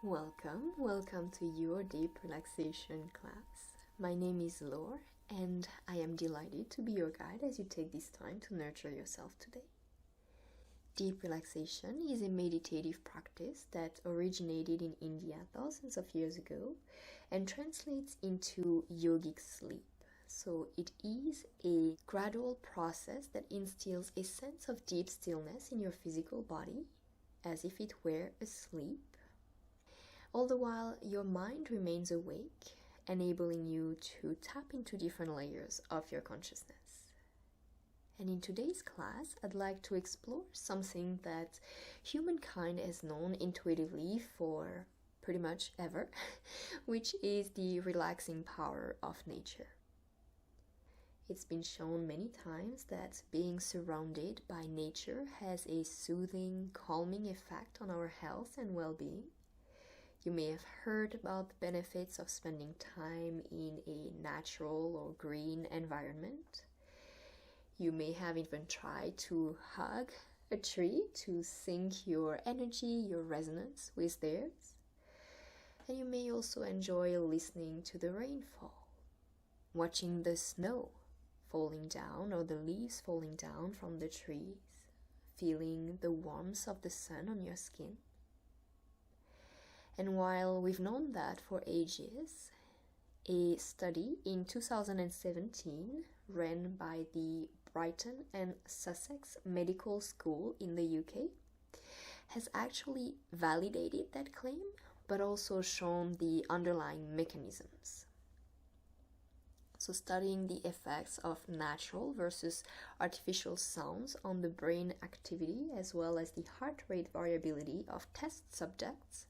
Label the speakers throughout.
Speaker 1: Welcome to your deep relaxation class. My name is Laure and I am delighted to be your guide as you take this time to nurture yourself today. Deep relaxation is a meditative practice that originated in India thousands of years ago and translates into yogic sleep. So it is a gradual process that instills a sense of deep stillness in your physical body as if it were asleep, all the while your mind remains awake, enabling you to tap into different layers of your consciousness. And in today's class, I'd like to explore something that humankind has known intuitively for pretty much ever, which is the relaxing power of nature. It's been shown many times that being surrounded by nature has a soothing, calming effect on our health and well-being. You may have heard about the benefits of spending time in a natural or green environment. You may have even tried to hug a tree to sync your energy, your resonance with theirs. And you may also enjoy listening to the rainfall, watching the snow falling down or the leaves falling down from the trees, feeling the warmth of the sun on your skin. And while we've known that for ages, a study in 2017 ran by the Brighton and Sussex Medical School in the UK has actually validated that claim, but also shown the underlying mechanisms. So studying the effects of natural versus artificial sounds on the brain activity as well as the heart rate variability of test subjects,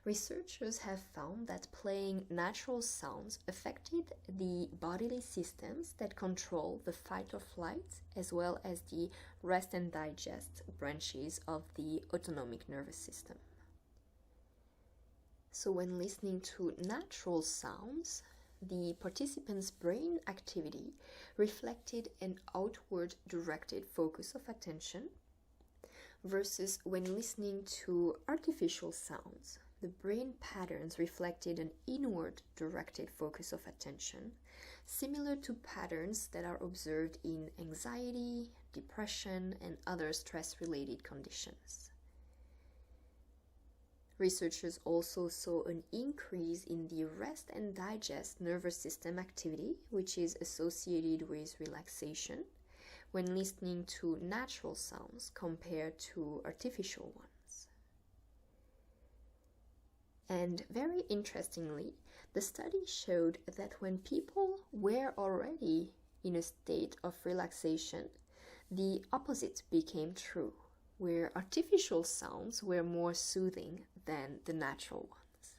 Speaker 1: researchers have found that playing natural sounds affected the bodily systems that control the fight or flight, as well as the rest and digest branches of the autonomic nervous system. So when listening to natural sounds, the participants' brain activity reflected an outward directed focus of attention, versus when listening to artificial sounds, the brain patterns reflected an inward-directed focus of attention, similar to patterns that are observed in anxiety, depression, and other stress-related conditions. Researchers also saw an increase in the rest and digest nervous system activity, which is associated with relaxation, when listening to natural sounds compared to artificial ones. And very interestingly, the study showed that when people were already in a state of relaxation, the opposite became true, where artificial sounds were more soothing than the natural ones.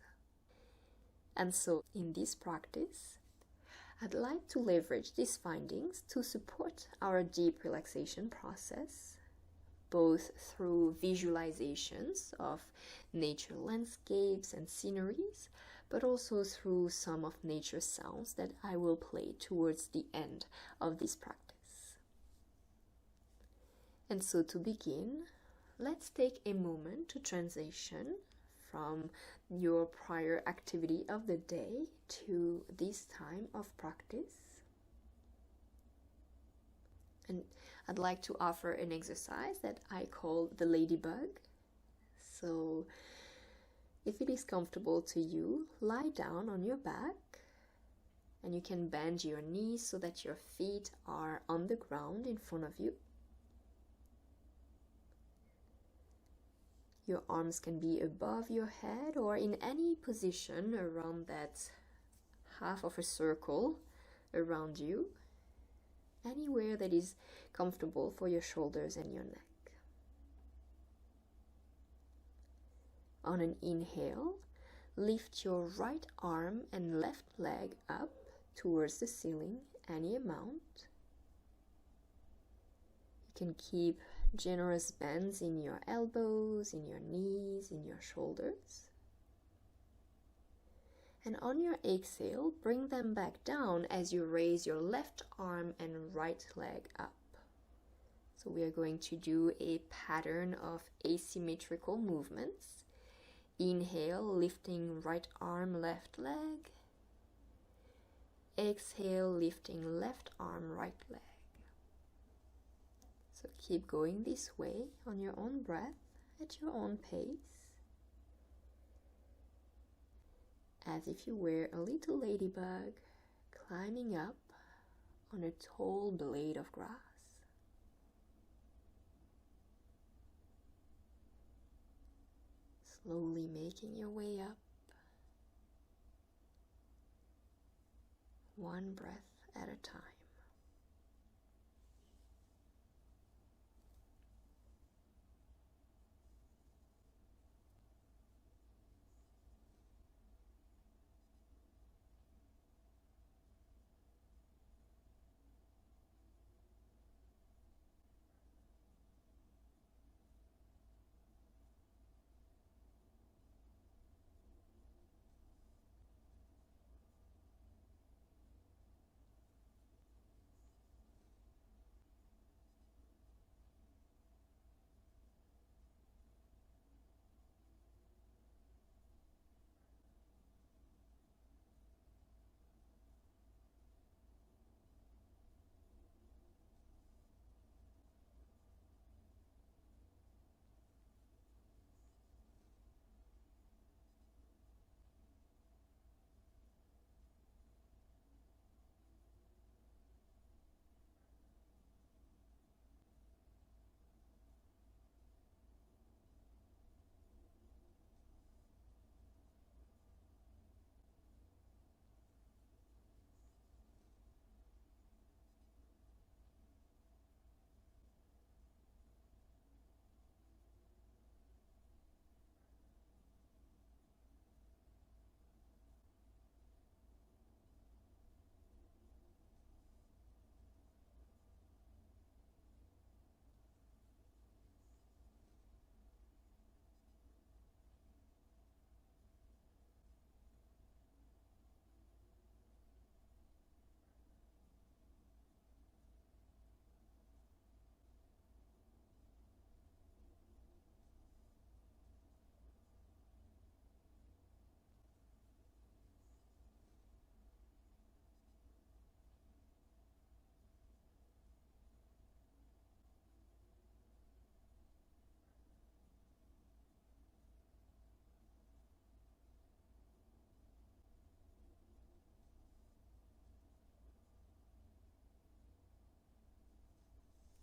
Speaker 1: And so in this practice, I'd like to leverage these findings to support our deep relaxation process, both through visualizations of nature landscapes and sceneries, but also through some of nature's sounds that I will play towards the end of this practice. And so to begin, let's take a moment to transition from your prior activity of the day to this time of practice. And I'd like to offer an exercise that I call the ladybug. So if it is comfortable to you, lie down on your back and you can bend your knees so that your feet are on the ground in front of you. Your arms can be above your head or in any position around that half of a circle around you, anywhere that is comfortable for your shoulders and your neck. On an inhale, lift your right arm and left leg up towards the ceiling, any amount. You can keep generous bends in your elbows, in your knees, in your shoulders. And on your exhale, bring them back down as you raise your left arm and right leg up. So we are going to do a pattern of asymmetrical movements Inhale, lifting right arm, left leg. Exhale, lifting left arm, right leg. So keep going this way on your own breath, at your own pace, as if you were a little ladybug climbing up on a tall blade of grass. Slowly making your way up, one breath at a time.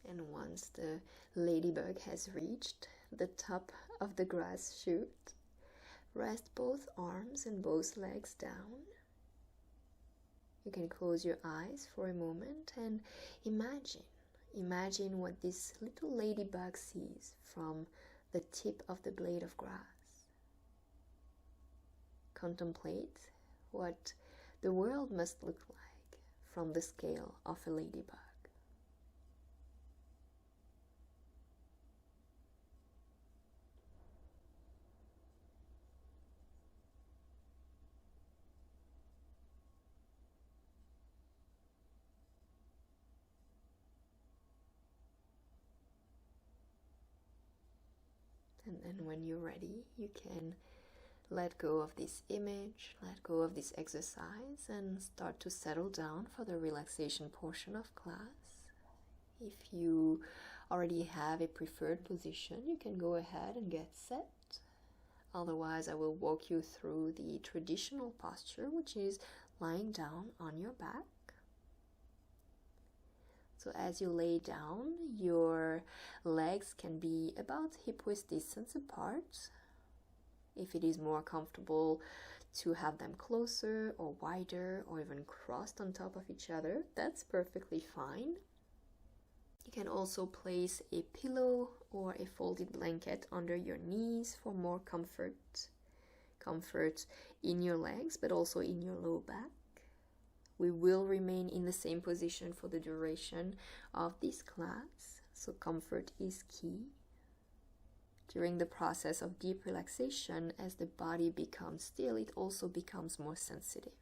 Speaker 1: And once the ladybug has reached the top of the grass shoot, rest both arms and both legs down. You can close your eyes for a moment and imagine what this little ladybug sees from the tip of the blade of grass. Contemplate what the world must look like from the scale of a ladybug. And then when you're ready, you can let go of this image, let go of this exercise, and start to settle down for the relaxation portion of class. If you already have a preferred position, you can go ahead and get set. Otherwise, I will walk you through the traditional posture, which is lying down on your back. So as you lay down, your legs can be about hip-width distance apart. If it is more comfortable to have them closer or wider or even crossed on top of each other, that's perfectly fine. You can also place a pillow or a folded blanket under your knees for more comfort in your legs, but also in your low back. We will remain in the same position for the duration of this class, so comfort is key. During the process of deep relaxation, as the body becomes still, it also becomes more sensitive.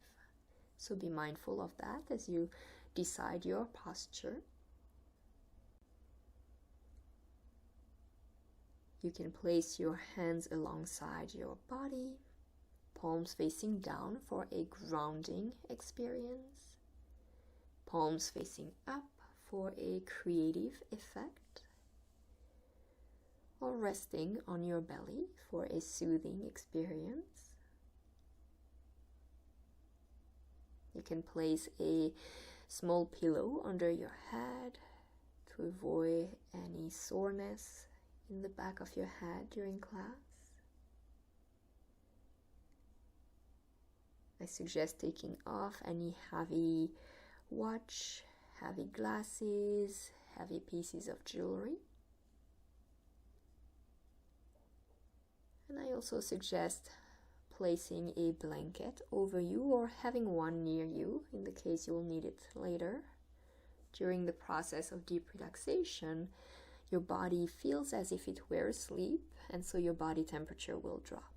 Speaker 1: So be mindful of that as you decide your posture. You can place your hands alongside your body, palms facing down for a grounding experience, palms facing up for a creative effect, or resting on your belly for a soothing experience. You can place a small pillow under your head to avoid any soreness in the back of your head during class. I suggest taking off any heavy watch, heavy glasses, heavy pieces of jewelry. And I also suggest placing a blanket over you or having one near you in the case you will need it later. During the process of deep relaxation, your body feels as if it were asleep, and so your body temperature will drop.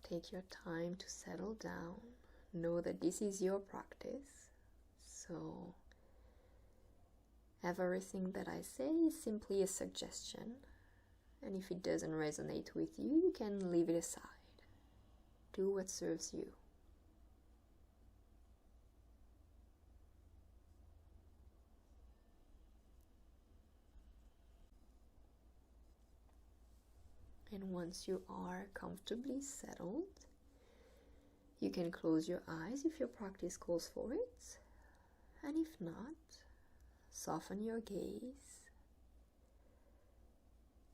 Speaker 1: Take your time to settle down. Know that this is your practice, so everything that I say is simply a suggestion, and if it doesn't resonate with you, you can leave it aside. Do what serves you. And once you are comfortably settled, you can close your eyes if your practice calls for it, and if not, soften your gaze,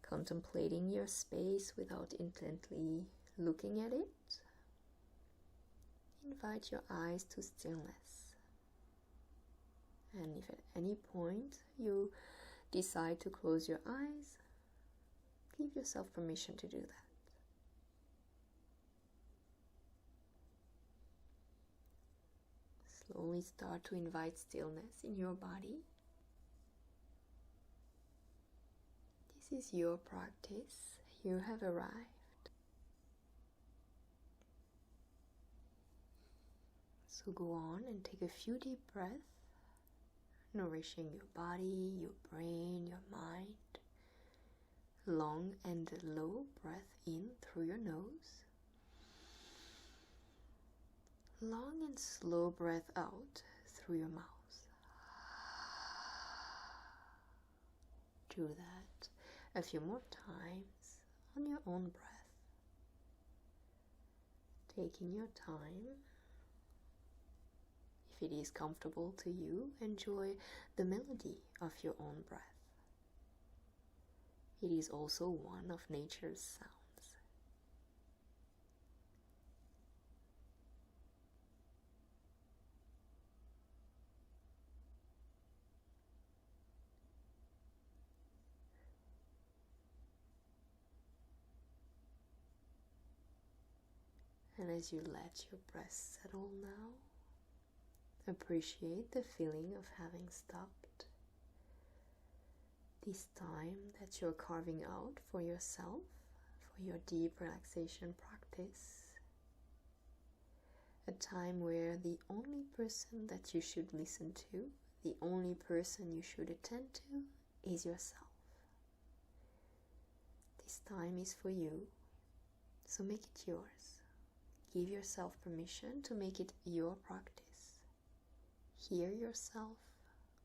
Speaker 1: contemplating your space without intently looking at it. Invite your eyes to stillness. And if at any point you decide to close your eyes, give yourself permission to do that. Slowly start to invite stillness in your body. This is your practice. You have arrived. So go on and take a few deep breaths, nourishing your body, your brain, your mind. Long and low breath in through your nose. Long and slow breath out through your mouth. Do that a few more times on your own breath. Taking your time. If it is comfortable to you, enjoy the melody of your own breath. It is also one of nature's sounds. And as you let your breath settle now, appreciate the feeling of having stopped. This time that you're carving out for yourself, for your deep relaxation practice. A time where the only person that you should listen to, the only person you should attend to is yourself. This time is for you, so make it yours. Give yourself permission to make it your practice. Hear yourself,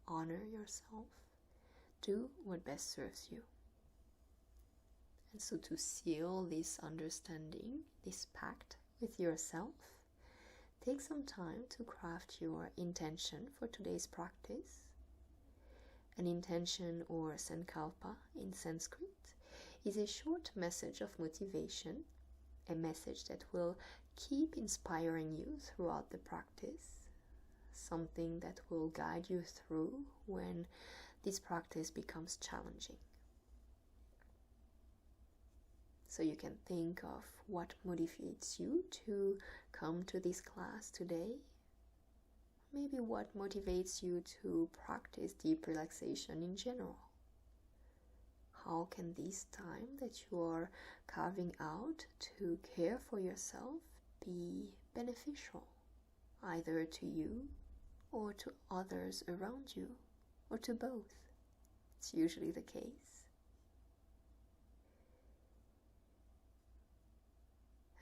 Speaker 1: honor yourself, do what best serves you. And so to seal this understanding, this pact with yourself, take some time to craft your intention for today's practice. An intention, or sankalpa in Sanskrit, is a short message of motivation, a message that will keep inspiring you throughout the practice, something that will guide you through when this practice becomes challenging. So you can think of what motivates you to come to this class today. Maybe what motivates you to practice deep relaxation in general. How can this time that you are carving out to care for yourself be beneficial, either to you or to others around you? or to both. It's usually the case.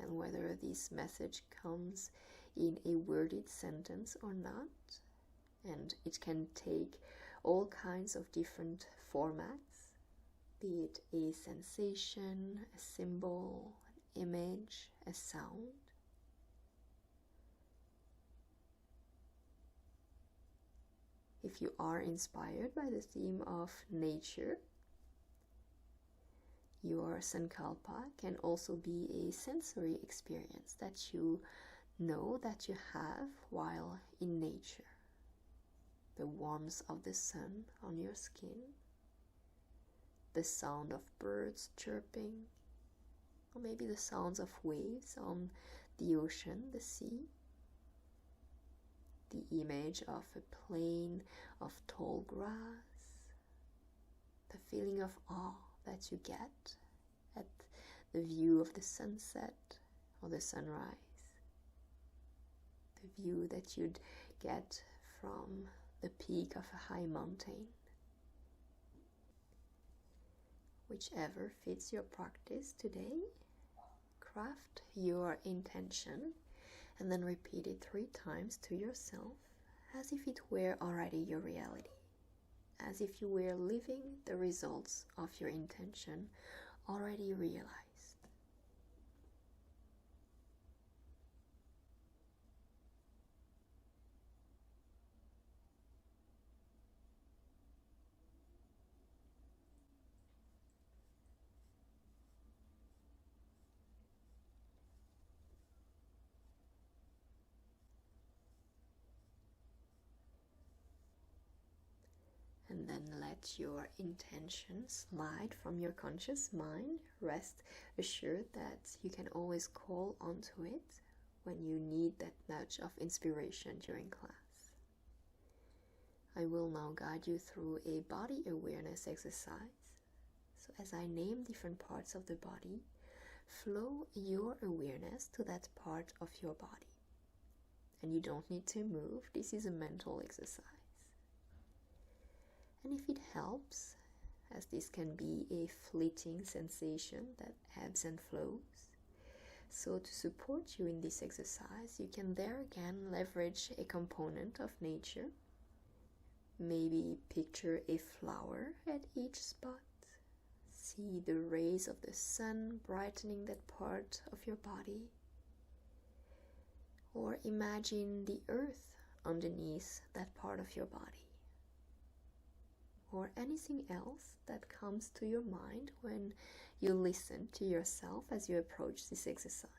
Speaker 1: And whether this message comes in a worded sentence or not, and it can take all kinds of different formats, be it a sensation, a symbol, an image, a sound. If you are inspired by the theme of nature, your sankalpa can also be a sensory experience that you know that you have while in nature. The warmth of the sun on your skin, the sound of birds chirping, or maybe the sounds of waves on the ocean, the sea, the image of a plain of tall grass, the feeling of awe that you get at the view of the sunset or the sunrise, the view that you'd get from the peak of a high mountain. Whichever fits your practice today, craft your intention and then repeat it 3 times to yourself as if it were already your reality, as if you were living the results of your intention already realized. And then let your intention slide from your conscious mind. Rest assured that you can always call onto it when you need that nudge of inspiration during class. I will now guide you through a body awareness exercise. So as I name different parts of the body, flow your awareness to that part of your body. And you don't need to move. This is a mental exercise. And if it helps, as this can be a fleeting sensation that ebbs and flows, so to support you in this exercise, you can there again leverage a component of nature. Maybe picture a flower at each spot. See the rays of the sun brightening that part of your body. Or imagine the earth underneath that part of your body. Or anything else that comes to your mind when you listen to yourself as you approach this exercise.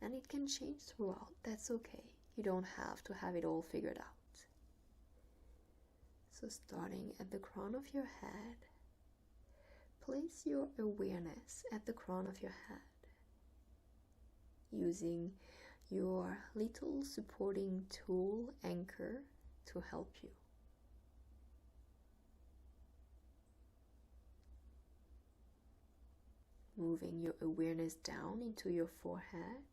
Speaker 1: And it can change throughout, that's okay. You don't have to have it all figured out. So starting at the crown of your head, place your awareness at the crown of your head, using your little supporting tool anchor to help you. Moving your awareness down into your forehead,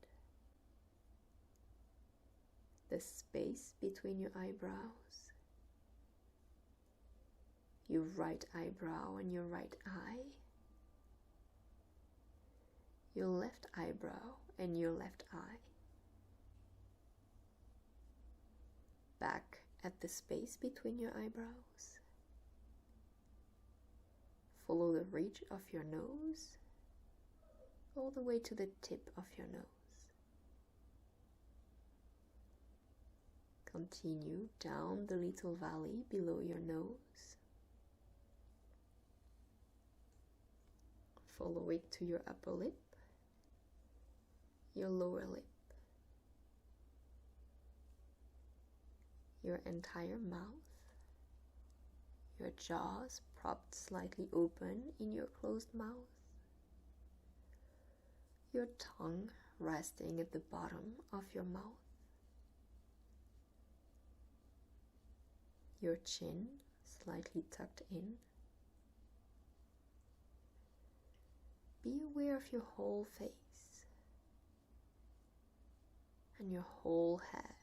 Speaker 1: the space between your eyebrows, your right eyebrow and your right eye, your left eyebrow and your left eye, back at the space between your eyebrows, follow the ridge of your nose, all the way to the tip of your nose. Continue down the little valley below your nose. Follow it to your upper lip, your lower lip, your entire mouth, your jaws propped slightly open in your closed mouth, your tongue resting at the bottom of your mouth, your chin slightly tucked in. Be aware of your whole face and your whole head.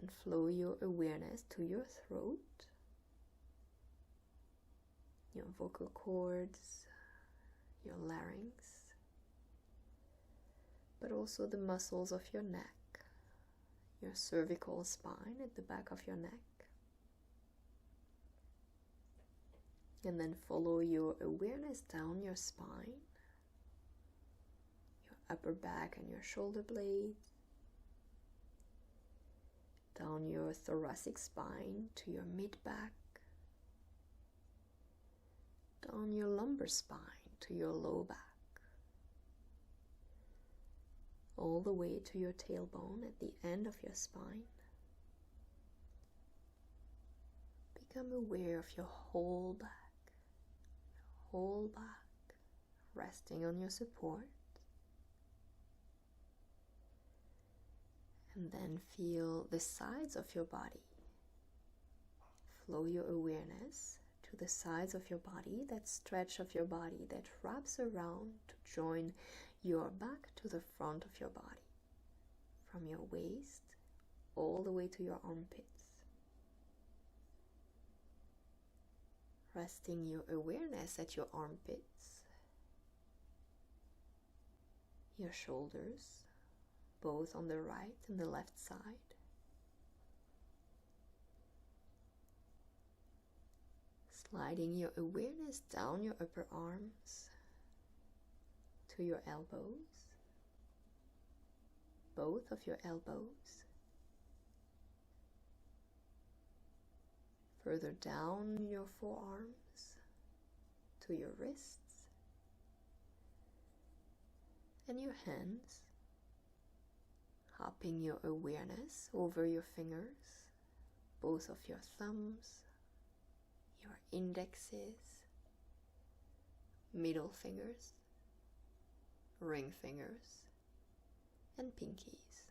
Speaker 1: And flow your awareness to your throat, your vocal cords, your larynx, but also the muscles of your neck, your cervical spine at the back of your neck. And then follow your awareness down your spine, your upper back and your shoulder blades, down your thoracic spine to your mid-back, down your lumbar spine to your low back, all the way to your tailbone at the end of your spine. Become aware of your whole back, resting on your support. And then feel the sides of your body. Flow your awareness to the sides of your body, that stretch of your body that wraps around to join your back to the front of your body, from your waist all the way to your armpits. Resting your awareness at your armpits, your shoulders, both on the right and the left side. Sliding your awareness down your upper arms to your elbows, both of your elbows. Further down your forearms to your wrists and your hands. Hopping your awareness over your fingers, both of your thumbs, your indexes, middle fingers, ring fingers, and pinkies.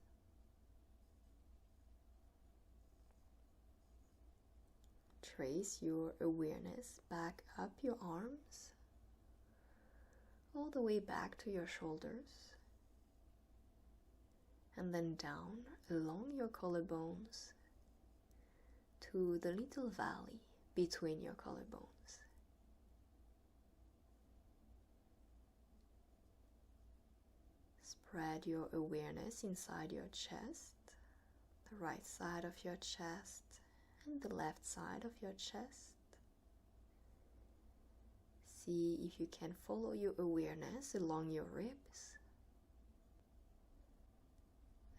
Speaker 1: Trace your awareness back up your arms, all the way back to your shoulders, and then down along your collarbones to the little valley between your collarbones. Spread your awareness inside your chest, the right side of your chest and the left side of your chest. See if you can follow your awareness along your ribs,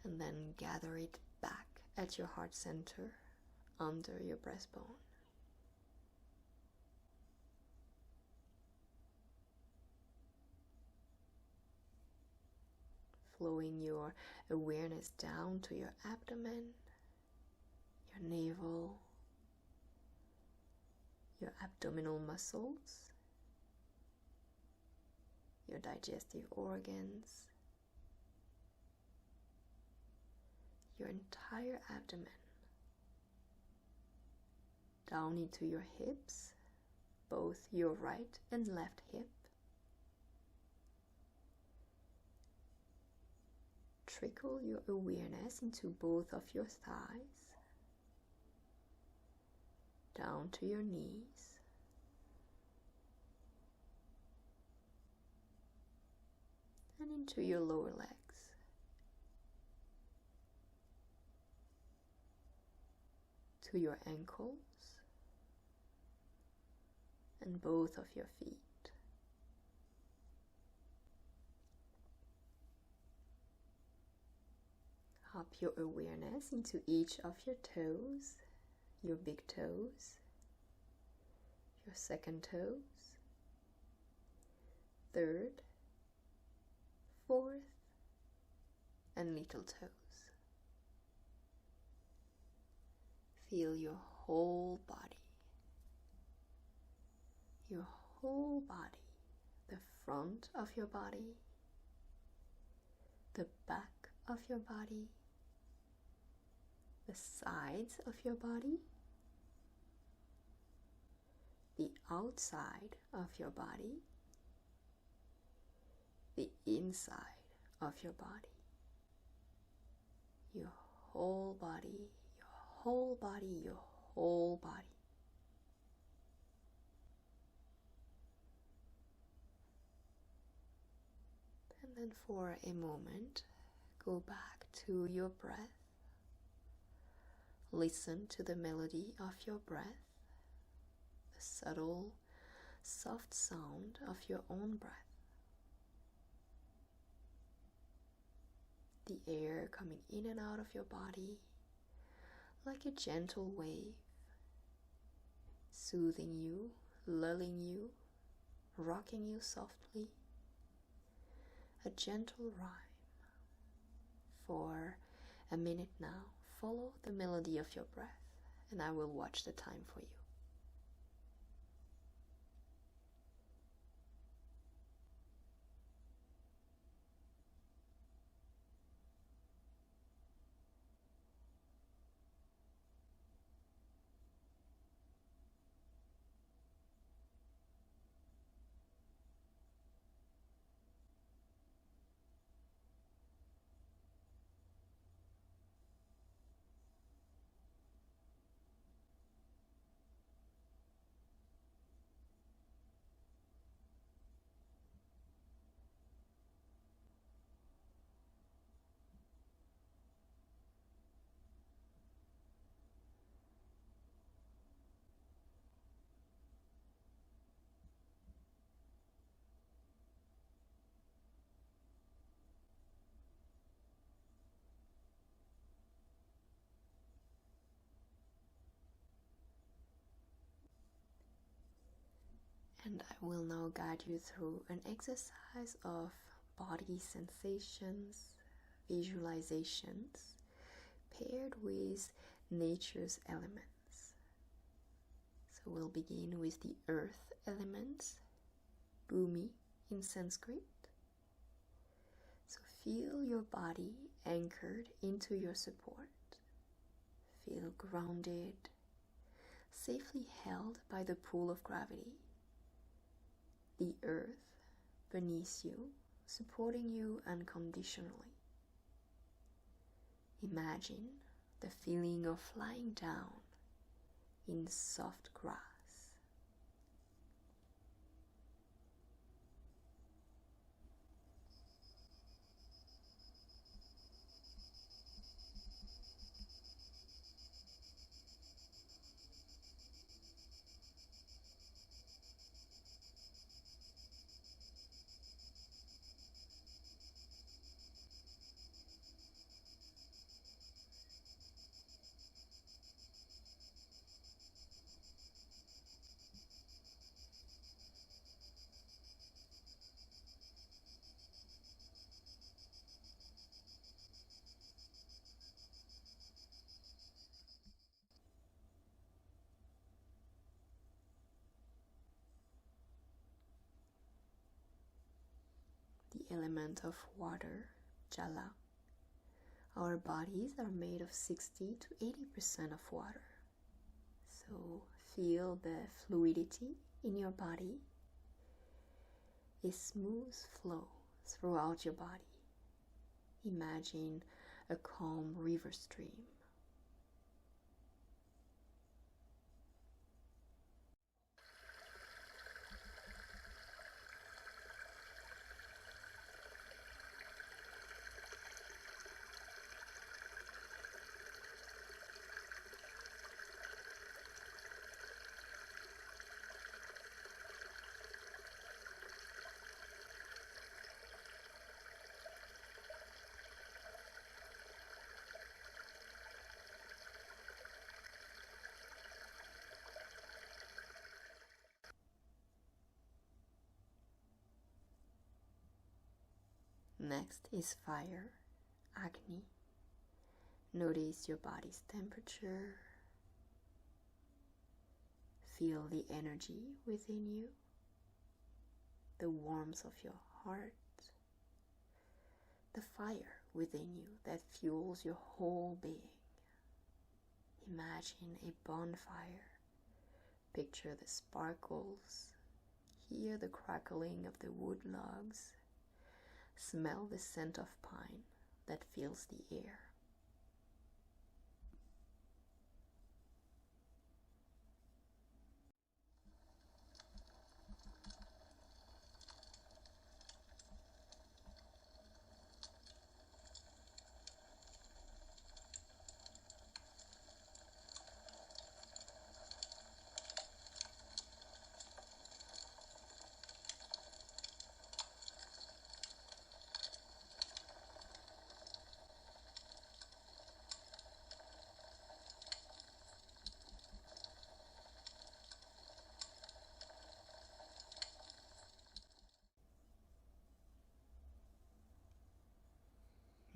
Speaker 1: and then gather it back at your heart center under your breastbone. Flowing your awareness down to your abdomen, your navel, your abdominal muscles, your digestive organs, your entire abdomen, down into your hips, both your right and left hip. Trickle your awareness into both of your thighs, down to your knees, and into your lower legs. To your ankles and both of your feet. Hop your awareness into each of your toes, your big toes, your second toes, third, fourth, and little toes. Feel your whole body, the front of your body, the back of your body, the sides of your body, the outside of your body, the inside of your body, your whole body, your whole body, your whole body. And then for a moment, go back to your breath. Listen to the melody of your breath, the subtle, soft sound of your own breath. The air coming in and out of your body like a gentle wave, soothing you, lulling you, rocking you softly. A gentle rhyme. For a minute now, follow the melody of your breath, and I will watch the time for you. And I will now guide you through an exercise of body sensations, visualizations, paired with nature's elements. So we'll begin with the earth elements, bhumi in Sanskrit. So feel your body anchored into your support. Feel grounded, safely held by the pull of gravity. The earth beneath you, supporting you unconditionally. Imagine the feeling of flying down in soft grass. The element of water, jala. Our bodies are made of 60 to 80% of water. So feel the fluidity in your body, a smooth flow throughout your body. Imagine a calm river stream. Next is fire, Agni. Notice your body's temperature. Feel the energy within you, the warmth of your heart, the fire within you that fuels your whole being. Imagine a bonfire. Picture the sparkles. Hear the crackling of the wood logs. Smell the scent of pine that fills the air.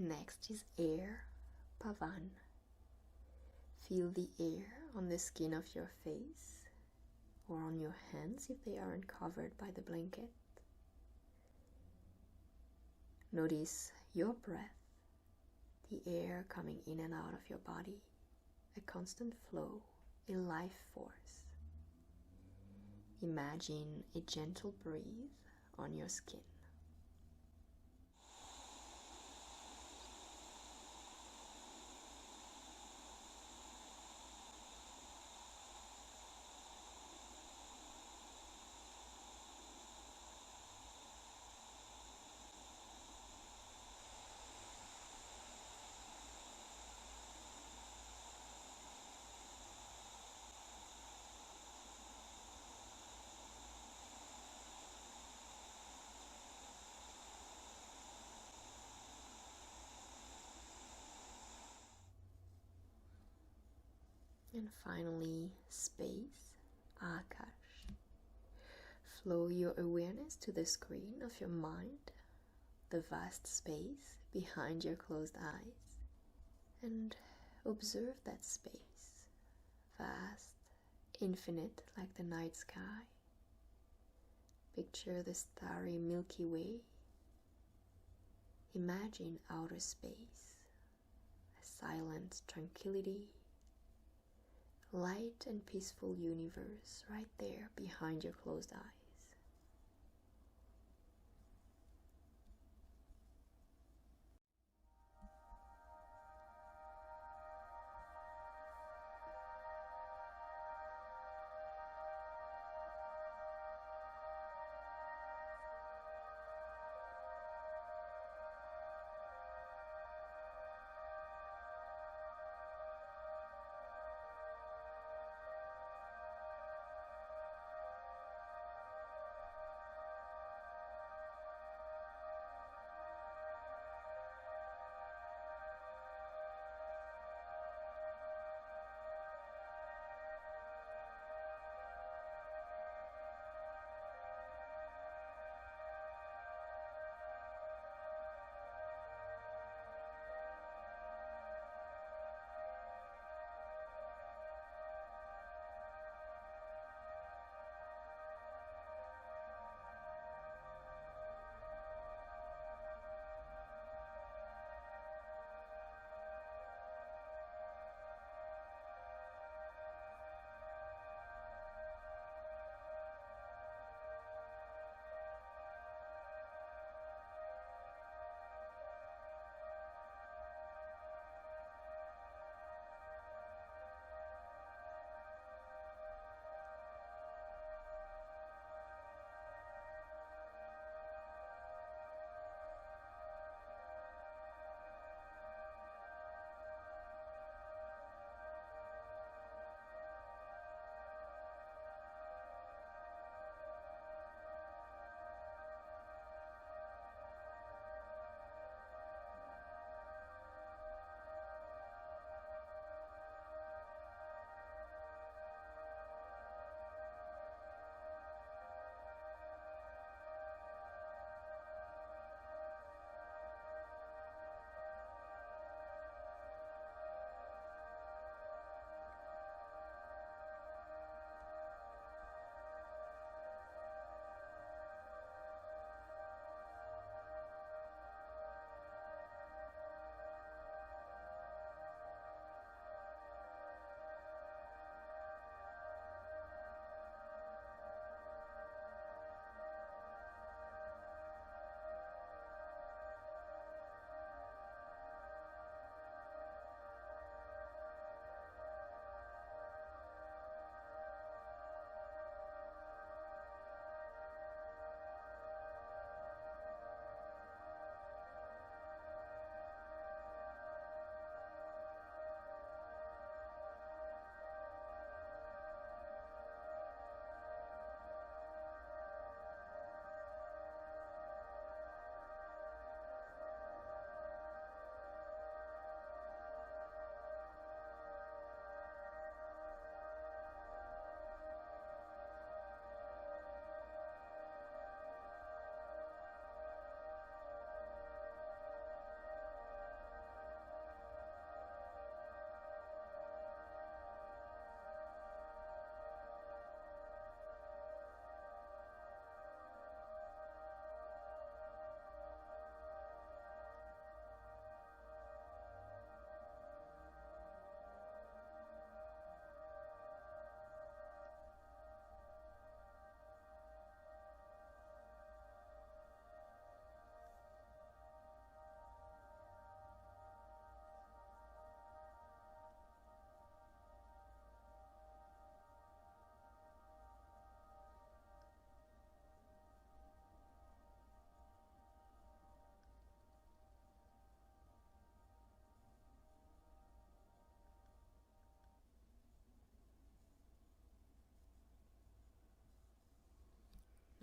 Speaker 1: Next is air, pavan. Feel the air on the skin of your face or on your hands if they aren't covered by the blanket. Notice your breath, the air coming in and out of your body, a constant flow, a life force. Imagine a gentle breeze on your skin. And finally, space, Akash. Flow your awareness to the screen of your mind, the vast space behind your closed eyes, and observe that space, vast, infinite like the night sky. Picture the starry Milky Way. Imagine outer space, a silent tranquility, light and peaceful universe right there behind your closed eyes.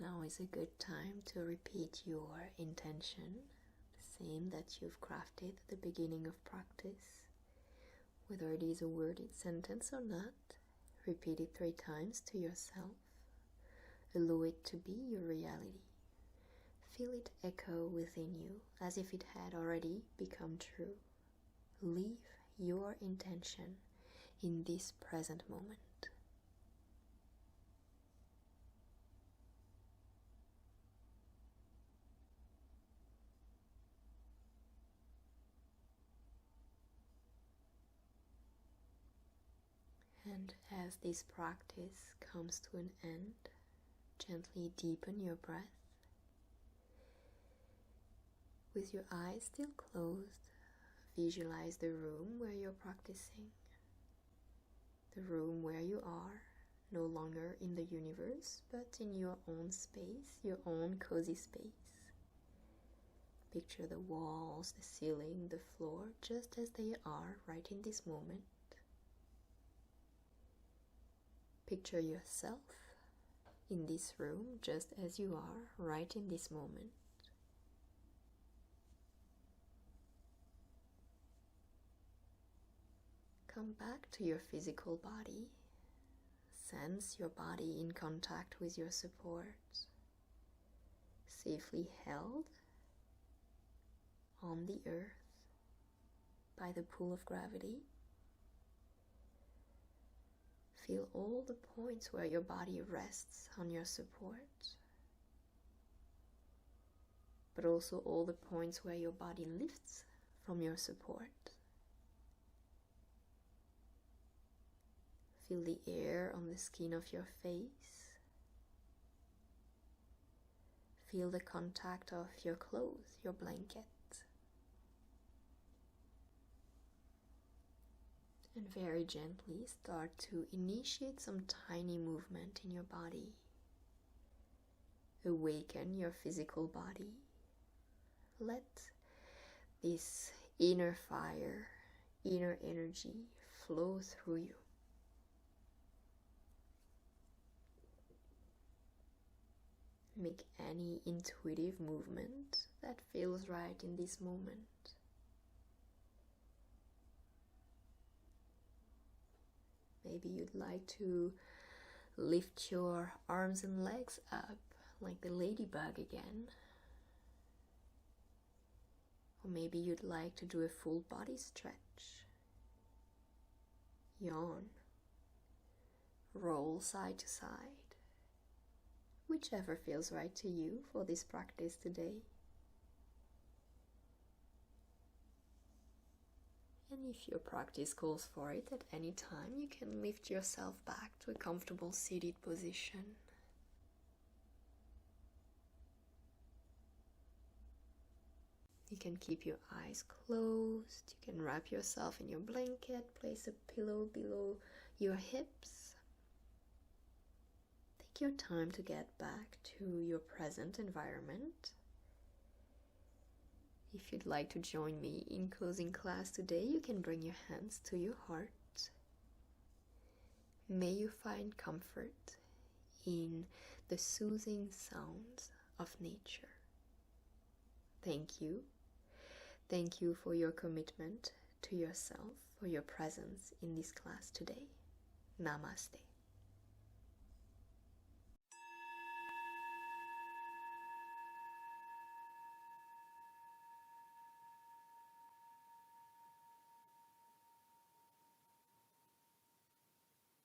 Speaker 1: Now is a good time to repeat your intention, the same that you've crafted at the beginning of practice. Whether it is a worded sentence or not, repeat it 3 times to yourself. Allow it to be your reality. Feel it echo within you as if it had already become true. Leave your intention in this present moment. And as this practice comes to an end, gently deepen your breath. With your eyes still closed, visualize the room where you're practicing. The room where you are, no longer in the universe, but in your own space, your own cozy space. Picture the walls, the ceiling, the floor, just as they are right in this moment. Picture yourself in this room just as you are right in this moment. Come back to your physical body. Sense your body in contact with your support, safely held on the earth by the pull of gravity. Feel all the points where your body rests on your support, but also all the points where your body lifts from your support. Feel the air on the skin of your face. Feel the contact of your clothes, your blanket. And very gently start to initiate some tiny movement in your body. Awaken your physical body. Let this inner fire, inner energy flow through you. Make any intuitive movement that feels right in this moment. Maybe you'd like to lift your arms and legs up like the ladybug again. Or maybe you'd like to do a full body stretch. Yawn. Roll side to side. Whichever feels right to you for this practice today. And if your practice calls for it at any time, you can lift yourself back to a comfortable seated position. You can keep your eyes closed. You can wrap yourself in your blanket, place a pillow below your hips. Take your time to get back to your present environment. If you'd like to join me in closing class today, you can bring your hands to your heart. May you find comfort in the soothing sounds of nature. Thank you. Thank you for your commitment to yourself, for your presence in this class today. Namaste.